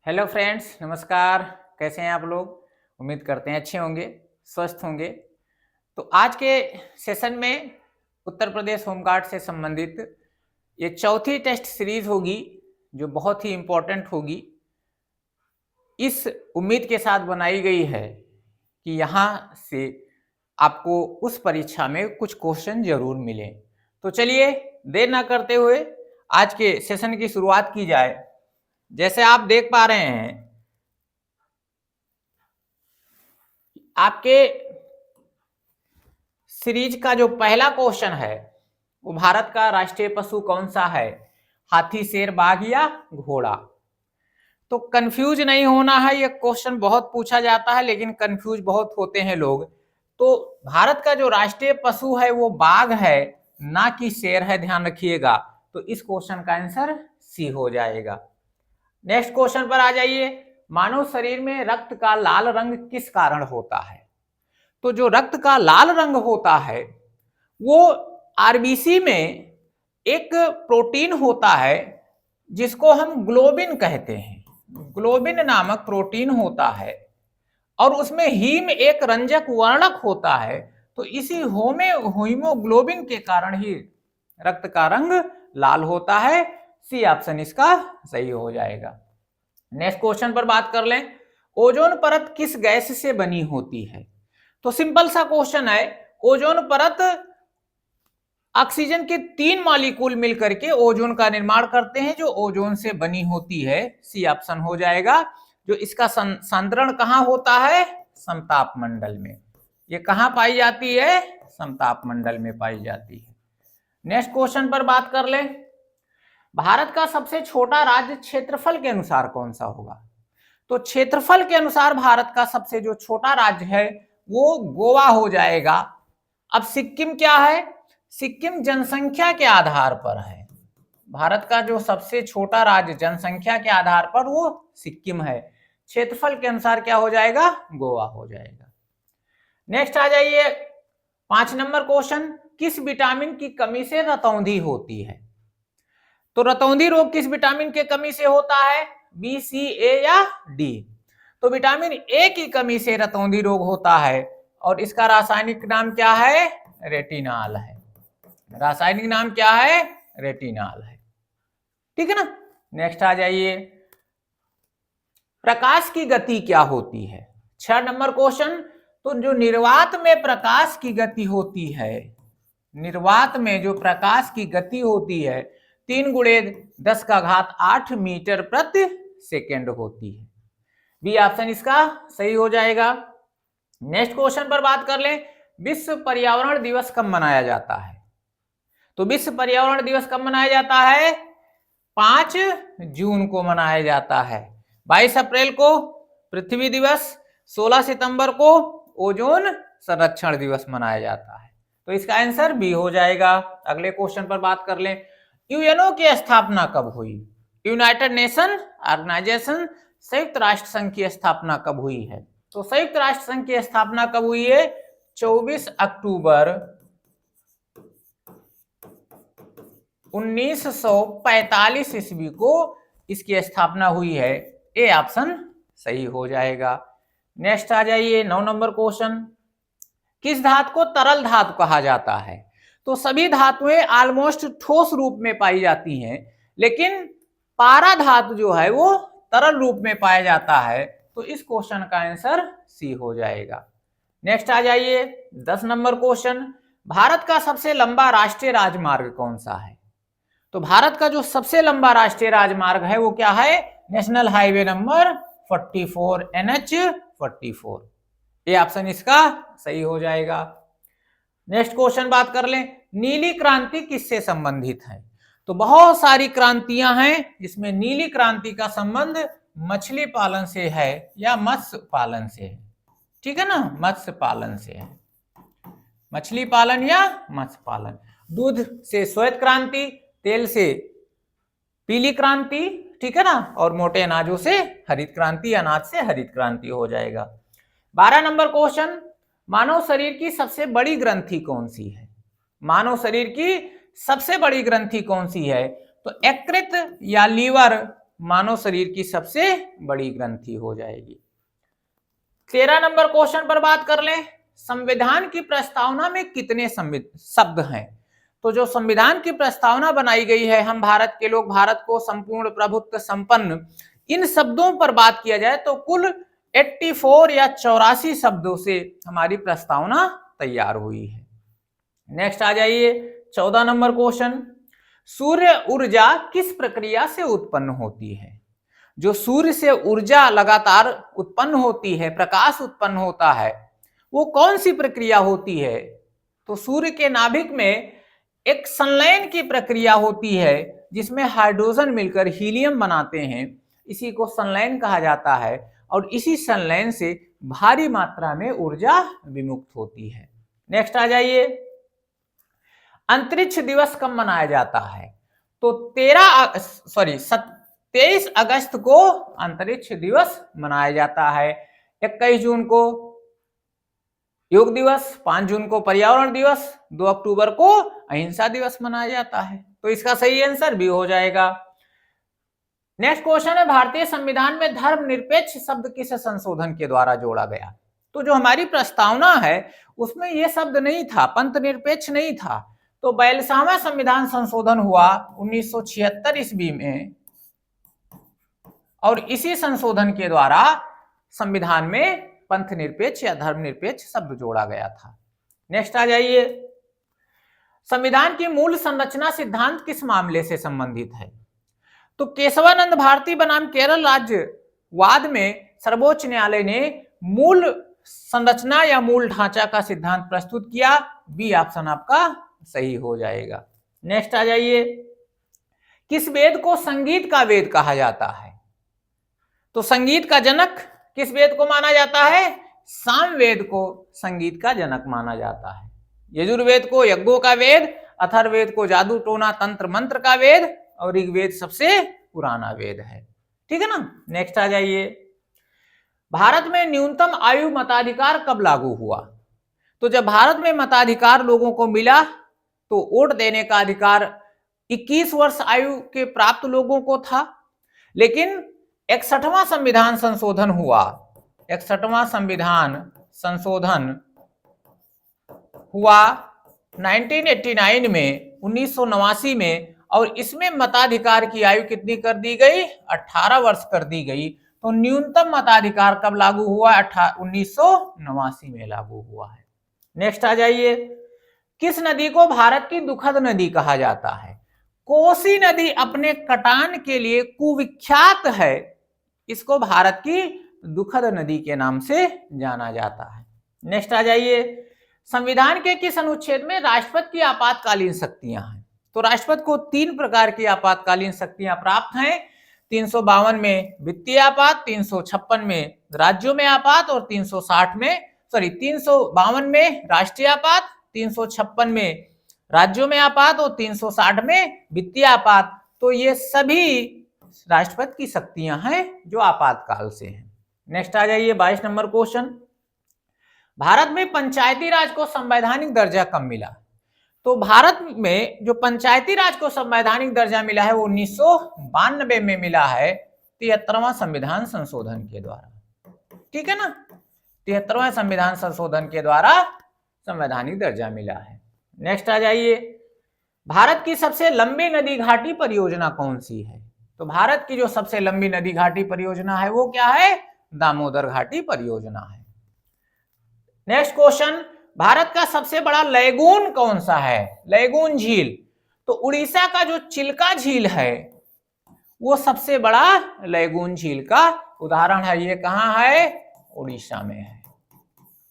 Hello friends, नमस्कार। कैसे हैं आप लोग? उम्मीद करते हैं अच्छे होंगे, स्वस्थ होंगे। तो आज के सेशन में उत्तर प्रदेश होमगार्ड से संबंधित ये चौथी टेस्ट सीरीज होगी, जो बहुत ही इम्पोर्टेंट होगी। इस उम्मीद के साथ बनाई गई है कि यहाँ से आपको उस परीक्षा में कुछ क्वेश्चन जरूर मिले। तो चलिए देर ना करते हुए आज के सेशन की शुरुआत की जाए। जैसे आप देख पा रहे हैं, आपके सीरीज का जो पहला क्वेश्चन है वो भारत का राष्ट्रीय पशु कौन सा है? हाथी, शेर, बाघ या घोड़ा? तो कंफ्यूज नहीं होना है, ये क्वेश्चन बहुत पूछा जाता है लेकिन कंफ्यूज बहुत होते हैं लोग। तो भारत का जो राष्ट्रीय पशु है वो बाघ है, ना कि शेर है, ध्यान रखिएगा। तो इस क्वेश्चन का आंसर सी हो जाएगा। नेक्स्ट क्वेश्चन पर आ जाइए। मानव शरीर में रक्त का लाल रंग किस कारण होता है? तो जो रक्त का लाल रंग होता है वो आरबीसी में एक प्रोटीन होता है जिसको हम ग्लोबिन कहते हैं। ग्लोबिन नामक प्रोटीन होता है और उसमें हीम एक रंजक वर्णक होता है। तो इसी हीमोग्लोबिन के कारण ही रक्त का रंग लाल होता है। सी ऑप्शन इसका सही हो जाएगा। नेक्स्ट क्वेश्चन पर बात कर लें। ओजोन परत किस गैस से बनी होती है? तो सिंपल सा क्वेश्चन है। ओजोन परत ऑक्सीजन के 3 मॉलिक्यूल मिलकर के ओजोन का निर्माण करते हैं, जो ओजोन से बनी होती है। सी ऑप्शन हो जाएगा। जो इसका संतरण कहां होता है? समताप मंडल में। ये कहां पाई जाती है? समताप मंडल में पाई जाती है। नेक्स्ट क्वेश्चन पर बात कर ले। भारत का सबसे छोटा राज्य क्षेत्रफल के अनुसार कौन सा होगा? तो क्षेत्रफल के अनुसार भारत का सबसे जो छोटा राज्य है वो गोवा हो जाएगा। अब सिक्किम क्या है? सिक्किम जनसंख्या के आधार पर है। भारत का जो सबसे छोटा राज्य जनसंख्या के आधार पर वो सिक्किम है। क्षेत्रफल के अनुसार क्या हो जाएगा? गोवा हो जाएगा। नेक्स्ट आ जाइए 5 नंबर क्वेश्चन। किस विटामिन की कमी से रतौंधी होती है? तो रतौंधी रोग किस विटामिन के कमी से होता है? बी, सी, ए या डी? तो विटामिन ए की कमी से रतौंधी रोग होता है और इसका रासायनिक नाम क्या है? रेटिनॉल है। रासायनिक नाम क्या है? रेटिनॉल है। ठीक है ना। नेक्स्ट आ जाइए। प्रकाश की गति क्या होती है? 6 नंबर क्वेश्चन। तो जो निर्वात में प्रकाश की गति होती है, निर्वात में जो प्रकाश की गति होती है 3 गुणे 10 का घात 8 मीटर प्रति सेकेंड होती है। बी ऑप्शन इसका सही हो जाएगा। नेक्स्ट क्वेश्चन पर बात कर लें। विश्व पर्यावरण दिवस कब मनाया जाता है? तो विश्व पर्यावरण दिवस कब मनाया जाता है? 5 जून को मनाया जाता है। 22 अप्रैल को पृथ्वी दिवस, 16 सितंबर को ओजोन संरक्षण दिवस मनाया जाता है। तो इसका आंसर बी हो जाएगा। अगले क्वेश्चन पर बात कर लें। यूएनओ की स्थापना कब हुई? यूनाइटेड नेशन ऑर्गेनाइजेशन, संयुक्त राष्ट्र संघ की स्थापना कब हुई है? तो संयुक्त राष्ट्र संघ की स्थापना कब हुई है? 24 अक्टूबर 1945 ईस्वी को इसकी स्थापना हुई है। ए ऑप्शन सही हो जाएगा। नेक्स्ट आ जाइए 9 नंबर क्वेश्चन। किस धातु को तरल धातु कहा जाता है? तो सभी धातुएं ऑलमोस्ट ठोस रूप में पाई जाती हैं, लेकिन पारा धातु जो है वो तरल रूप में पाया जाता है। तो इस क्वेश्चन का आंसर सी हो जाएगा। नेक्स्ट आ जाइए 10 नंबर क्वेश्चन। भारत का सबसे लंबा राष्ट्रीय राजमार्ग कौन सा है? तो भारत का जो सबसे लंबा राष्ट्रीय राजमार्ग है वो क्या है? National highway number 44, NH 44। ये ऑप्शन इसका सही हो जाएगा। नेक्स्ट क्वेश्चन बात कर लें। नीली क्रांति किससे संबंधित है? तो बहुत सारी क्रांतियां हैं जिसमें नीली क्रांति का संबंध मछली पालन से है या मत्स्य पालन से है। ठीक है ना, मत्स्य पालन से है। मछली पालन या मत्स्य पालन। दूध से श्वेत क्रांति, तेल से पीली क्रांति, ठीक है ना, और मोटे अनाजों से हरित क्रांति, अनाज से हरित क्रांति हो जाएगा। 12 नंबर क्वेश्चन। मानव शरीर की सबसे बड़ी ग्रंथि कौन सी है? मानव शरीर की सबसे बड़ी ग्रंथि कौन सी है? तो यकृत या लीवर मानव शरीर की सबसे बड़ी ग्रंथि हो जाएगी। 13 नंबर क्वेश्चन पर बात कर लें, संविधान की प्रस्तावना में कितने शब्द हैं? तो जो संविधान की प्रस्तावना बनाई गई है, हम भारत के लोग भारत को संपूर्ण प्रभुत्व संपन्न, इन शब्दों पर बात किया जाए तो कुल 84 या 84 शब्दों से हमारी प्रस्तावना तैयार हुई है। नेक्स्ट आ जाइए 14 नंबर क्वेश्चन, सूर्य ऊर्जा किस प्रक्रिया से उत्पन्न होती है? जो सूर्य से ऊर्जा लगातार उत्पन्न होती है, प्रकाश उत्पन्न होता है, वो कौन सी प्रक्रिया होती है? तो सूर्य के नाभिक में एक संलयन की प्रक्रिया होती है जिसमें हाइड्रोजन मिलकर हीलियम बनाते हैं, इसी को संलयन कहा जाता है, और इसी संलयन से भारी मात्रा में ऊर्जा विमुक्त होती है। नेक्स्ट आ जाइए, अंतरिक्ष दिवस कब मनाया जाता है? तो 23 अगस्त को अंतरिक्ष दिवस मनाया जाता है। 21 जून को योग दिवस, 5 जून को पर्यावरण दिवस, 2 अक्टूबर को अहिंसा दिवस मनाया जाता है। तो इसका सही आंसर भी हो जाएगा। नेक्स्ट क्वेश्चन है, भारतीय संविधान में धर्मनिरपेक्ष शब्द किस संशोधन के द्वारा जोड़ा गया? तो जो हमारी प्रस्तावना है उसमें यह शब्द नहीं था, पंथ निरपेक्ष नहीं था। तो 42वां संविधान संशोधन हुआ 1976 ईस्वी में, और इसी संशोधन के द्वारा संविधान में पंथ निरपेक्ष या धर्मनिरपेक्ष शब्द जोड़ा गया था। नेक्स्ट आ जाइए, संविधान की मूल संरचना सिद्धांत किस मामले से संबंधित है? तो केशवानंद भारती बनाम केरल राज्य वाद में सर्वोच्च न्यायालय ने मूल संरचना या मूल ढांचा का सिद्धांत प्रस्तुत किया। बी ऑप्शन आपका सही हो जाएगा। नेक्स्ट आ जाइए, किस वेद को संगीत का वेद कहा जाता है? तो संगीत का जनक किस वेद को माना जाता है? सामवेद को संगीत का जनक माना जाता है। यजुर्वेद को यज्ञों का वेद, अथर्ववेद को जादू टोना तंत्र मंत्र का वेद, और ऋग्वेद सबसे पुराना वेद है। ठीक है ना। नेक्स्ट आ जाइए, भारत में न्यूनतम आयु मताधिकार कब लागू हुआ? तो जब भारत में मताधिकार लोगों को मिला तो वोट देने का अधिकार 21 वर्ष आयु के प्राप्त लोगों को था, लेकिन 61वां संविधान संशोधन हुआ, 61वां संविधान संशोधन हुआ 1989 में, 1989 में, और इसमें मताधिकार की आयु कितनी कर दी गई? 18 वर्ष कर दी गई। तो न्यूनतम मताधिकार कब लागू हुआ? 1989 में लागू हुआ है। नेक्स्ट आ जाइए, किस नदी को भारत की दुखद नदी कहा जाता है? कोसी नदी अपने कटान के लिए कुविख्यात है, इसको भारत की दुखद नदी के नाम से जाना जाता है। नेक्स्ट आ जाइए, संविधान के किस अनुच्छेद में राष्ट्रपति की आपातकालीन शक्तियां हैं? तो राष्ट्रपति को 3 प्रकार की आपातकालीन शक्तियां प्राप्त हैं। 352 में वित्तीय आपात, 356 में राज्यों में आपात, और 352 में राष्ट्रीय आपात, 356 में राज्यों में आपात, और 360 में वित्तीय आपात। तो ये सभी राष्ट्रपति की शक्तियां हैं जो आपातकाल से हैं। नेक्स्ट आ जाइए 22 नंबर क्वेश्चन, भारत में पंचायती राज को संवैधानिक दर्जा कब मिला? तो भारत में जो पंचायती राज को संवैधानिक दर्जा मिला है वो 1992 में मिला है, 73वां संविधान संशोधन के द्वारा। ठीक है ना, 73वां संविधान संशोधन के द्वारा संवैधानिक दर्जा मिला है। नेक्स्ट आ जाइए, भारत की सबसे लंबी नदी घाटी परियोजना कौन सी है? तो भारत की जो सबसे लंबी नदी घाटी परियोजना है वो क्या है? दामोदर घाटी परियोजना है। नेक्स्ट क्वेश्चन, भारत का सबसे बड़ा लैगून कौन सा है? लैगून झील। तो उड़ीसा का जो चिल्का झील है वो सबसे बड़ा लैगून झील का उदाहरण है। ये कहां है? उड़ीसा में है।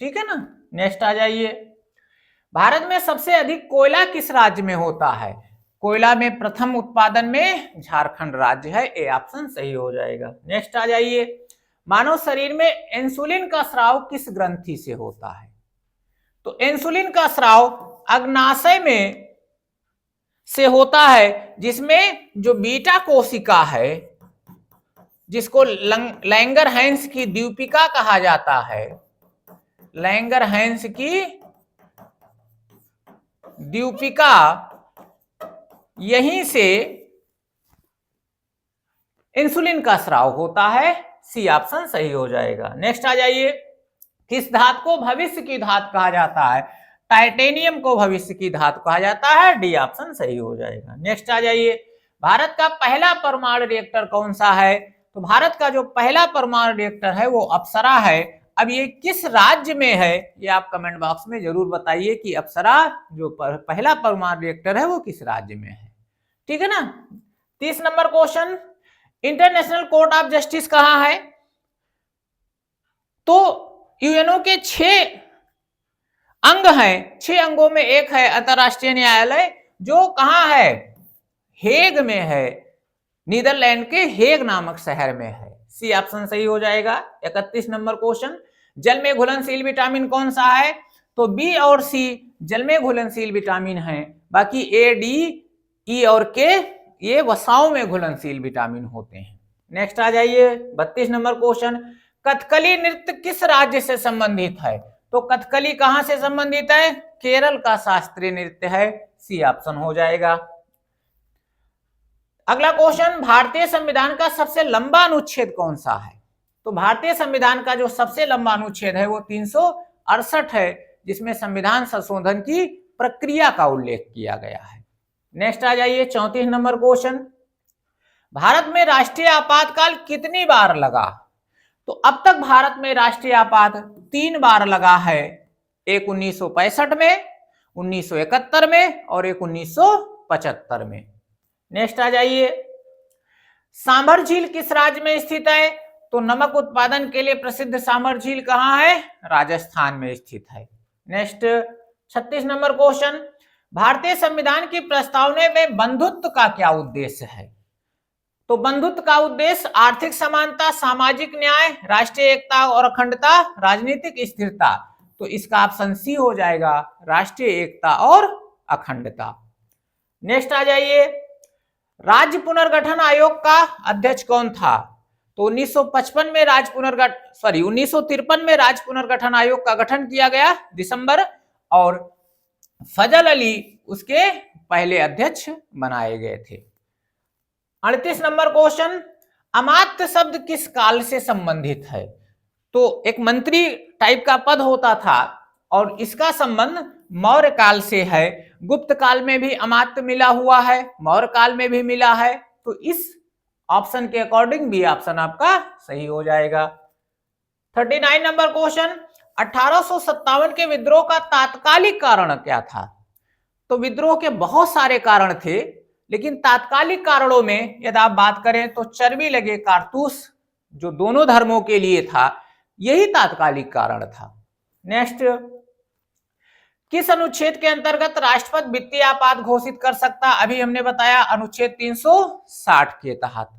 ठीक है ना। नेक्स्ट आ जाइए, भारत में सबसे अधिक कोयला किस राज्य में होता है? कोयला में प्रथम उत्पादन में झारखंड राज्य है। ए ऑप्शन सही हो जाएगा। नेक्स्ट आ जाइए, मानव शरीर में इंसुलिन का स्राव किस ग्रंथि से होता है? तो इंसुलिन का स्राव अग्नाशय में से होता है, जिसमें जो बीटा कोशिका है जिसको लैंगरहैंस की द्वीपिका कहा जाता है, लैंगरहैंस की द्वीपिका, यहीं से इंसुलिन का स्राव होता है। सी ऑप्शन सही हो जाएगा। नेक्स्ट आ जाइए, किस धातु को भविष्य की धातु कहा जाता है? टाइटेनियम को भविष्य की धातु कहा जाता है। डी ऑप्शन सही हो जाएगा। नेक्स्ट आ जाइए, भारत का पहला परमाणु रिएक्टर कौन सा है? तो भारत का जो पहला परमाणु रिएक्टर है वो अप्सरा है। अब ये किस राज्य में है, ये आप कमेंट बॉक्स में जरूर बताइए कि अप्सरा जो पहला परमाणु रिएक्टर है वो किस राज्य में है। ठीक है ना। 30 number question, international court of justice कहाँ है? तो यूएनओ के 6 अंग हैं, 6 अंगों में एक है अंतरराष्ट्रीय न्यायालय, जो कहां है? हेग में है, नीदरलैंड के हेग नामक शहर में है। सी ऑप्शन सही हो जाएगा। 31 नंबर क्वेश्चन, जल में घुलनशील विटामिन कौन सा है? तो बी और सी जल में घुलनशील विटामिन है, बाकी ए, डी, ई और के ये वसाओं में घुलनशील विटामिन होते हैं। नेक्स्ट आ जाइए, 32 नंबर क्वेश्चन, कथकली नृत्य किस राज्य से संबंधित है? तो कथकली कहां से संबंधित है? केरल का शास्त्रीय नृत्य है। सी ऑप्शन हो जाएगा। अगला क्वेश्चन, भारतीय संविधान का सबसे लंबा अनुच्छेद कौन सा है? तो भारतीय संविधान का जो सबसे लंबा अनुच्छेद है वो 368 है, जिसमें संविधान संशोधन की प्रक्रिया का उल्लेख किया गया है। नेक्स्ट आ जाइए, 34 नंबर क्वेश्चन, भारत में राष्ट्रीय आपातकाल कितनी बार लगा? तो अब तक भारत में राष्ट्रीय आपात 3 बार लगा है, एक 1965 में, 1971 में और एक 1975 में। नेक्स्ट आ जाइए, सांभर झील किस राज्य में स्थित है? तो नमक उत्पादन के लिए प्रसिद्ध सांभर झील कहां है? राजस्थान में स्थित है। नेक्स्ट 36 नंबर क्वेश्चन, भारतीय संविधान की प्रस्तावना में बंधुत्व का क्या उद्देश्य है? तो बंधुत्व का उद्देश्य आर्थिक समानता, सामाजिक न्याय, राष्ट्रीय एकता और अखंडता, राजनीतिक स्थिरता। तो इसका ऑप्शन सी हो जाएगा, राष्ट्रीय एकता और अखंडता। नेक्स्ट आ जाइए, राज्य पुनर्गठन आयोग का अध्यक्ष कौन था? तो 1953 में 1953 में राज्य पुनर्गठन आयोग का गठन किया गया दिसंबर, और फजल अली उसके पहले अध्यक्ष बनाए गए थे। 38 नंबर क्वेश्चन, अमात्य शब्द किस काल से संबंधित है? तो एक मंत्री टाइप का पद होता था और इसका संबंध मौर्य काल से है। गुप्त काल में भी अमात्य मिला हुआ है, मौर्य काल में भी मिला है, तो इस ऑप्शन के अकॉर्डिंग भी ऑप्शन आपका सही हो जाएगा। 39 नंबर क्वेश्चन, 1857 के विद्रोह का तात्कालिक कारण क्या था? तो विद्रोह के बहुत सारे कारण थे, लेकिन तात्कालिक कारणों में यदि आप बात करें तो चर्बी लगे कारतूस जो दोनों धर्मों के लिए था, यही तात्कालिक कारण था। नेक्स्ट, किस अनुच्छेद के अंतर्गत राष्ट्रपति वित्तीय आपात घोषित कर सकता? अभी हमने बताया अनुच्छेद 360 के तहत।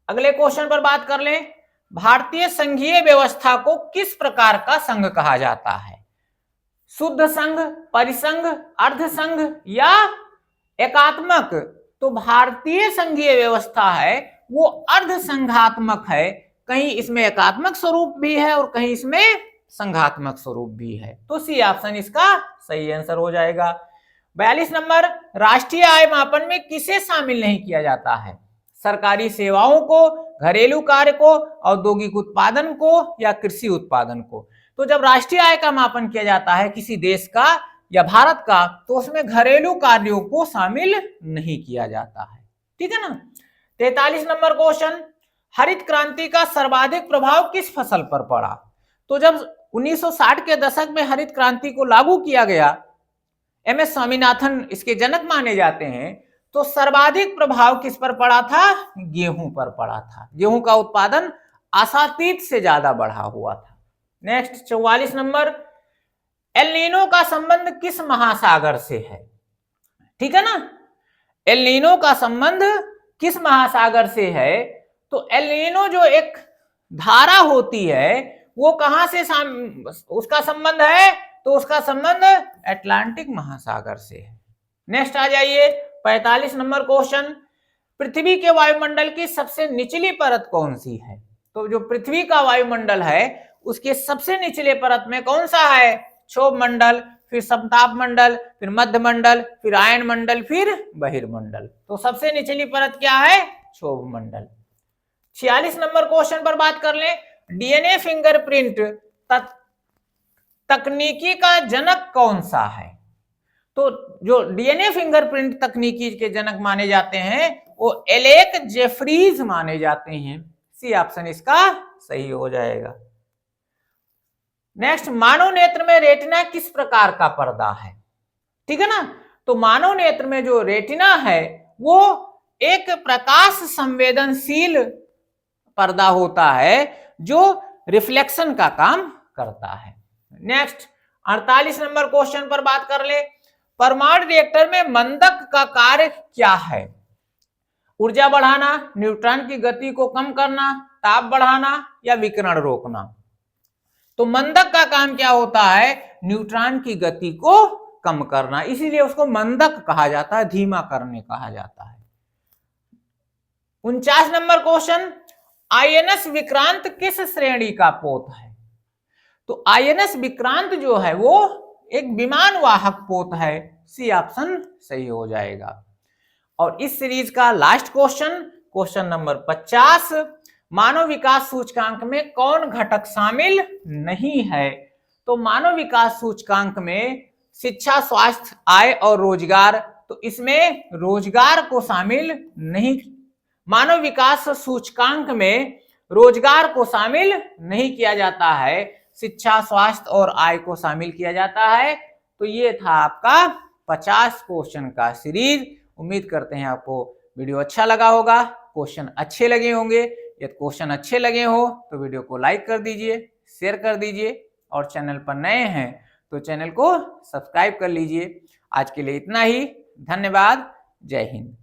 अगले क्वेश्चन पर बात कर लें, भारतीय संघीय व्यवस्था को किस प्रकार का संघ कहा जाता है? शुद्ध संघ, परिसंघ, अर्ध संघ या एकात्मक? तो भारतीय संघीय व्यवस्था है वो अर्ध संघात्मक है, कहीं इसमें एकात्मक स्वरूप भी है और कहीं इसमें संघात्मक स्वरूप भी है। तो सी ऑप्शन इसका सही आंसर हो जाएगा। 42 नंबर, राष्ट्रीय आय मापन में किसे शामिल नहीं किया जाता है? सरकारी सेवाओं को, घरेलू कार्य को, औद्योगिक उत्पादन को या कृषि उत्पादन को? तो जब राष्ट्रीय आय का मापन किया जाता है किसी देश का या भारत का, तो उसमें घरेलू कार्यों को शामिल नहीं किया जाता है। ठीक है ना। 43 नंबर क्वेश्चन, हरित क्रांति का सर्वाधिक प्रभाव किस फसल पर पड़ा? तो जब 1960 के दशक में हरित क्रांति को लागू किया गया, एमएस स्वामीनाथन इसके जनक माने जाते हैं, तो सर्वाधिक प्रभाव किस पर पड़ा था? गेहूं पर पड़ा था। गेहूं का उत्पादन आशातीत से ज्यादा बढ़ा हुआ था। नेक्स्ट 44 नंबर, एल नीनो का संबंध किस महासागर से है? ठीक है ना। एल नीनो का संबंध किस महासागर से है? तो एल नीनो जो एक धारा होती है वो कहां से उसका संबंध है? तो उसका संबंध अटलांटिक महासागर से है। नेक्स्ट आ जाइए 45 नंबर क्वेश्चन, पृथ्वी के वायुमंडल की सबसे निचली परत कौन सी है? तो जो पृथ्वी का वायुमंडल है उसके सबसे निचले परत में कौन सा है? क्षोभ मंडल, फिर समताप मंडल, फिर मध्य मंडल, फिर आयन मंडल, फिर बहिर्मंडल। तो सबसे निचली परत क्या है? क्षोभ मंडल। 46 नंबर क्वेश्चन पर बात कर ले, डीएनए फिंगरप्रिंट तकनीकी का जनक कौन सा है? तो जो डीएनए फिंगरप्रिंट तकनीकी के जनक माने जाते हैं वो एलेक जेफरीज माने जाते हैं। सी ऑप्शन इसका सही हो जाएगा। नेक्स्ट, मानव नेत्र में रेटिना किस प्रकार का पर्दा है? ठीक है ना, तो मानव नेत्र में जो रेटिना है वो एक प्रकाश संवेदनशील पर्दा होता है जो रिफ्लेक्शन का काम करता है। नेक्स्ट, 48 नंबर क्वेश्चन पर बात कर ले, परमाणु रिएक्टर में मंदक का कार्य क्या है? ऊर्जा बढ़ाना, न्यूट्रॉन की गति को कम करना, ताप बढ़ाना या विकिरण रोकना? तो मंदक का काम क्या होता है? न्यूट्रॉन की गति को कम करना, इसीलिए उसको मंदक कहा जाता है, धीमा करने कहा जाता है। 49 नंबर क्वेश्चन, आईएनएस विक्रांत किस श्रेणी का पोत है? तो आईएनएस विक्रांत जो है वो एक विमान वाहक पोत है। सी ऑप्शन सही हो जाएगा। और इस सीरीज का लास्ट क्वेश्चन, क्वेश्चन नंबर 50, मानव विकास सूचकांक में कौन घटक शामिल नहीं है? तो मानव विकास सूचकांक में शिक्षा, स्वास्थ्य, आय और रोजगार, तो इसमें रोजगार को शामिल नहीं, मानव विकास सूचकांक में रोजगार को शामिल नहीं किया जाता है, शिक्षा, स्वास्थ्य और आय को शामिल किया जाता है। तो ये था आपका 50 क्वेश्चन का सीरीज। उम्मीद करते हैं आपको वीडियो अच्छा लगा होगा, क्वेश्चन अच्छे लगे होंगे। यदि क्वेश्चन अच्छे लगे हो तो वीडियो को लाइक कर दीजिए, शेयर कर दीजिए और चैनल पर नए हैं तो चैनल को सब्सक्राइब कर लीजिए। आज के लिए इतना ही, धन्यवाद, जय हिंद।